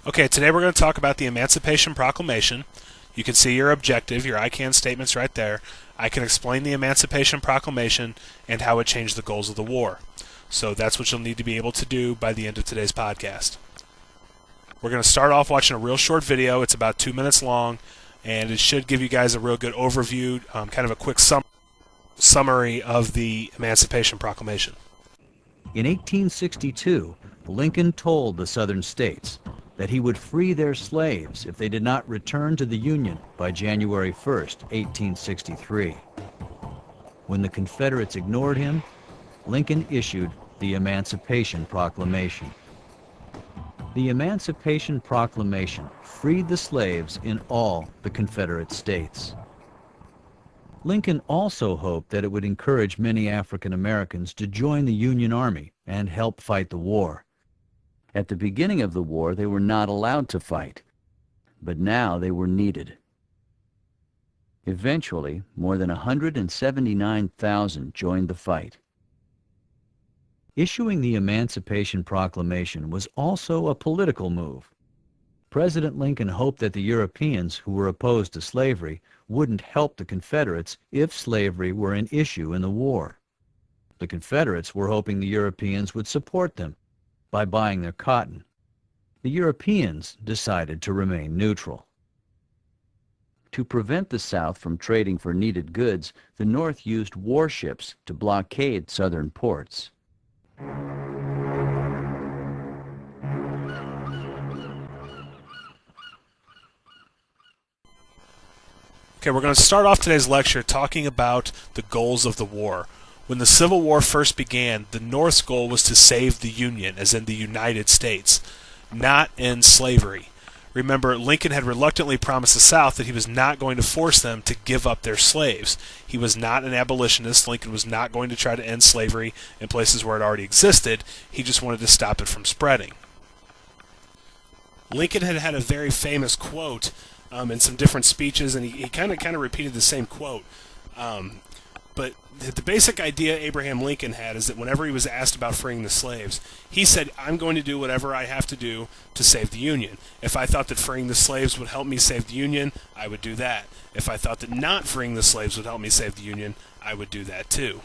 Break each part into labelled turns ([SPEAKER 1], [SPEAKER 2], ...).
[SPEAKER 1] Okay, today we're going to talk about the Emancipation Proclamation. You can see your objective, your I CAN statements right there. I can explain the Emancipation Proclamation and how it changed the goals of the war. So that's what you'll need to be able to do by the end of today's podcast. We're going to start off watching a real short video. It's about 2 minutes long, and it should give you guys a real good overview, kind of a quick summary of the Emancipation Proclamation.
[SPEAKER 2] In 1862, Lincoln told the Southern states that he would free their slaves if they did not return to the Union by January 1st, 1863. When the Confederates ignored him, Lincoln issued the Emancipation Proclamation. The Emancipation Proclamation freed the slaves in all the Confederate states. Lincoln also hoped that it would encourage many African Americans to join the Union Army and help fight the war. At the beginning of the war, they were not allowed to fight, but now they were needed. Eventually, more than 179,000 joined the fight. Issuing the Emancipation Proclamation was also a political move. President Lincoln hoped that the Europeans who were opposed to slavery wouldn't help the Confederates if slavery were an issue in the war. The Confederates were hoping the Europeans would support them by buying their cotton. The Europeans decided to remain neutral. To prevent the South from trading for needed goods, the North used warships to blockade Southern ports.
[SPEAKER 1] Okay, we're going to start off today's lecture talking about the goals of the war. When the Civil War first began, the North's goal was to save the Union, as in the United States, not end slavery. Remember, Lincoln had reluctantly promised the South that he was not going to force them to give up their slaves. He was not an abolitionist. Lincoln was not going to try to end slavery in places where it already existed. He just wanted to stop it from spreading. Lincoln had a very famous quote in some different speeches, and he kind of repeated the same quote. But the basic idea Abraham Lincoln had is that whenever he was asked about freeing the slaves, he said, I'm going to do whatever I have to do to save the Union. If I thought that freeing the slaves would help me save the Union, I would do that. If I thought that not freeing the slaves would help me save the Union, I would do that too.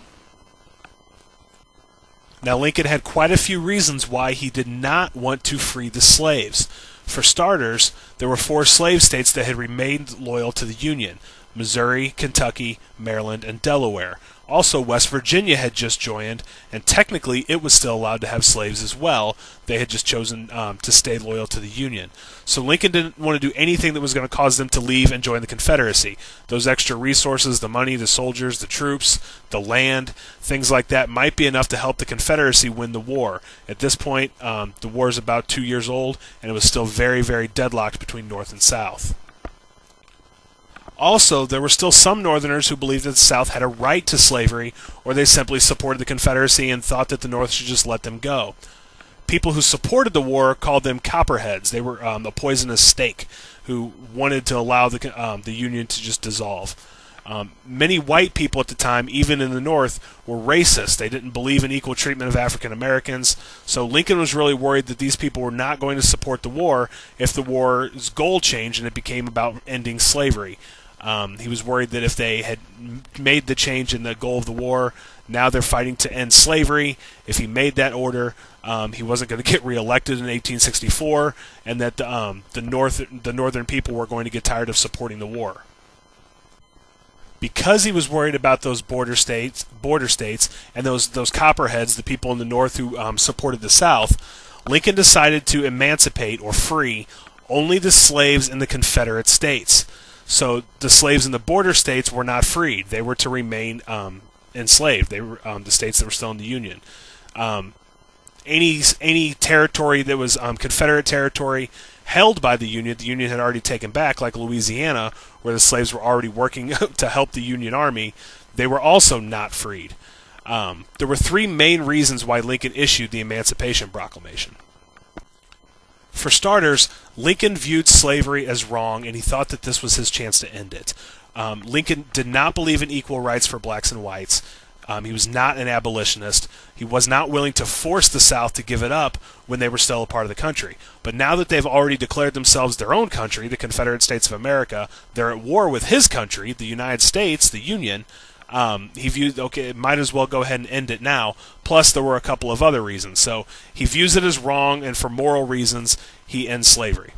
[SPEAKER 1] Now, Lincoln had quite a few reasons why he did not want to free the slaves. For starters, there were 4 slave states that had remained loyal to the Union: Missouri, Kentucky, Maryland, and Delaware. Also, West Virginia had just joined, and technically it was still allowed to have slaves as well. They had just chosen to stay loyal to the Union. So Lincoln didn't want to do anything that was going to cause them to leave and join the Confederacy. Those extra resources, the money, the soldiers, the troops, the land, things like that might be enough to help the Confederacy win the war. At this point, the war is about 2 years old, and it was still very, very deadlocked between North and South. Also, there were still some Northerners who believed that the South had a right to slavery, or they simply supported the Confederacy and thought that the North should just let them go. People who supported the war called them Copperheads. They were a poisonous snake who wanted to allow the Union to just dissolve. Many white people at the time, even in the North, were racist. They didn't believe in equal treatment of African Americans. So Lincoln was really worried that these people were not going to support the war if the war's goal changed and it became about ending slavery. He was worried that if they had made the change in the goal of the war, now they're fighting to end slavery. If he made that order, he wasn't going to get reelected in 1864, and that the northern people were going to get tired of supporting the war. Because he was worried about those border states, and those Copperheads, the people in the North who supported the South, Lincoln decided to emancipate or free only the slaves in the Confederate states. So the slaves in the border states were not freed. They were to remain enslaved. They were the states that were still in the Union. Any territory that was Confederate territory held by the Union had already taken back, like Louisiana, where the slaves were already working to help the Union Army, they were also not freed. There were 3 main reasons why Lincoln issued the Emancipation Proclamation. For starters, Lincoln viewed slavery as wrong, and he thought that this was his chance to end it. Lincoln did not believe in equal rights for blacks and whites. He was not an abolitionist. He was not willing to force the South to give it up when they were still a part of the country. But now that they've already declared themselves their own country, the Confederate States of America, they're at war with his country, the United States, the Union. He viewed, okay, might as well go ahead and end it now. Plus, there were a couple of other reasons. So he views it as wrong, and for moral reasons, he ends slavery.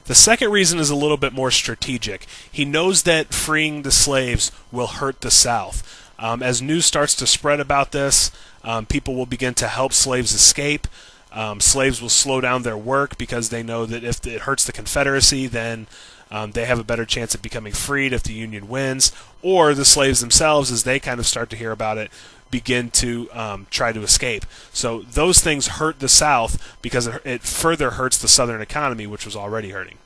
[SPEAKER 1] The second reason is a little bit more strategic. He knows that freeing the slaves will hurt the South. As news starts to spread about this, people will begin to help slaves escape. Slaves will slow down their work because they know that if it hurts the Confederacy, then they have a better chance of becoming freed if the Union wins. Or the slaves themselves, as they kind of start to hear about it, begin to try to escape. So those things hurt the South because it further hurts the Southern economy, which was already hurting.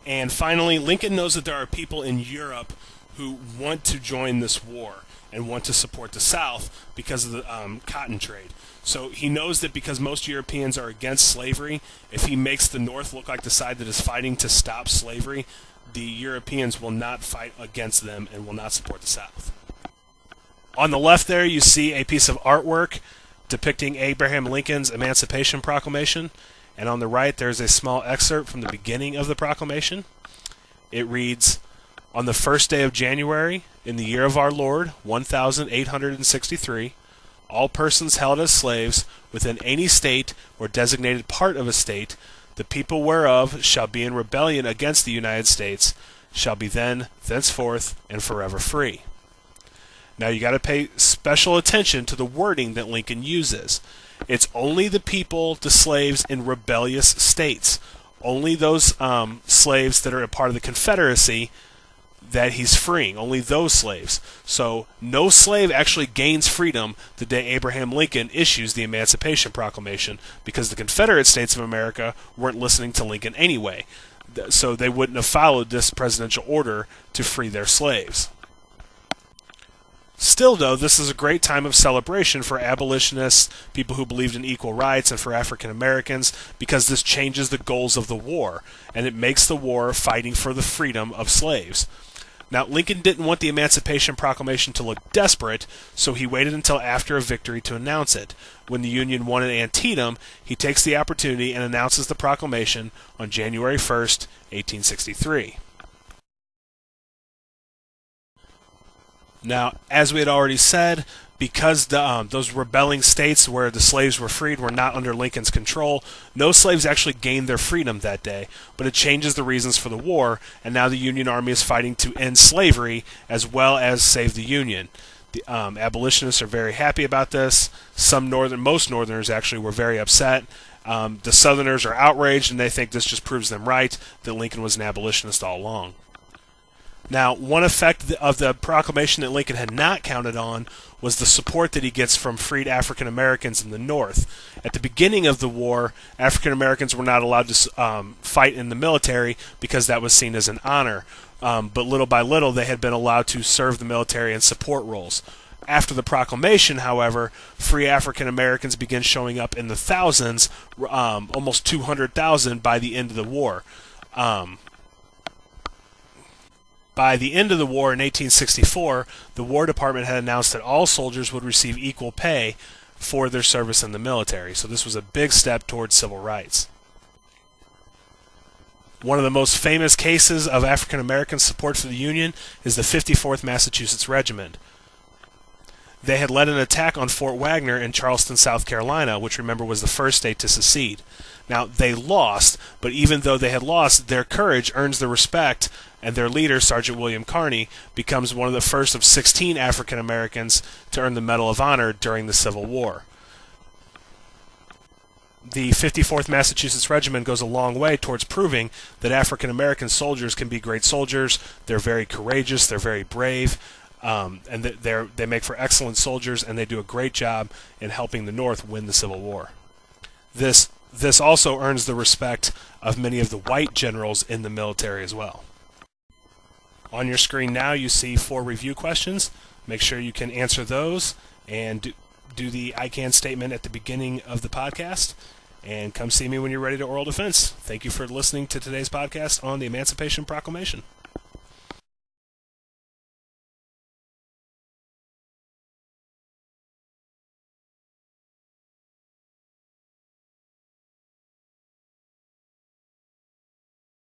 [SPEAKER 1] And finally, Lincoln knows that there are people in Europe who want to join this war and want to support the South because of the cotton trade. So he knows that because most Europeans are against slavery, if he makes the North look like the side that is fighting to stop slavery, the Europeans will not fight against them and will not support the South. On the left there, you see a piece of artwork depicting Abraham Lincoln's Emancipation Proclamation. And on the right, there's a small excerpt from the beginning of the proclamation. It reads, "On the first day of January, in the year of our Lord, 1863, all persons held as slaves within any state or designated part of a state, the people whereof shall be in rebellion against the United States, shall be then, thenceforth, and forever free." Now you got to pay special attention to the wording that Lincoln uses. It's only the people, the slaves in rebellious states, only those slaves that are a part of the Confederacy that he's freeing, only those slaves. So no slave actually gains freedom the day Abraham Lincoln issues the Emancipation Proclamation, because the Confederate States of America weren't listening to Lincoln anyway. So they wouldn't have followed this presidential order to free their slaves. Still, though, this is a great time of celebration for abolitionists, people who believed in equal rights, and for African Americans, because this changes the goals of the war, and it makes the war fighting for the freedom of slaves. Now, Lincoln didn't want the Emancipation Proclamation to look desperate, so he waited until after a victory to announce it. When the Union won at Antietam, he takes the opportunity and announces the proclamation on January 1st, 1863. Now, as we had already said, because those rebelling states where the slaves were freed were not under Lincoln's control, no slaves actually gained their freedom that day, but it changes the reasons for the war, and now the Union Army is fighting to end slavery as well as save the Union. The abolitionists are very happy about this. Most Northerners actually were very upset. The Southerners are outraged, and they think this just proves them right, that Lincoln was an abolitionist all along. Now, one effect of the proclamation that Lincoln had not counted on was the support that he gets from freed African Americans in the North. At the beginning of the war, African Americans were not allowed to fight in the military because that was seen as an honor. But little by little, they had been allowed to serve the military in support roles. After the proclamation, however, free African Americans began showing up in the thousands, almost 200,000 by the end of the war. By the end of the war in 1864, the War Department had announced that all soldiers would receive equal pay for their service in the military. So this was a big step towards civil rights. One of the most famous cases of African American support for the Union is the 54th Massachusetts Regiment. They had led an attack on Fort Wagner in Charleston, South Carolina, which, remember, was the first state to secede. Now, they lost, but even though they had lost, their courage earns the respect, and their leader, Sergeant William Kearny, becomes one of the first of 16 African Americans to earn the Medal of Honor during the Civil War. The 54th Massachusetts Regiment goes a long way towards proving that African American soldiers can be great soldiers. They're very courageous, they're very brave, and they make for excellent soldiers, and they do a great job in helping the North win the Civil War. This also earns the respect of many of the white generals in the military as well. On your screen now, you see 4 review questions. Make sure you can answer those and do the I can statement at the beginning of the podcast. And come see me when you're ready to oral defense. Thank you for listening to today's podcast on the Emancipation Proclamation.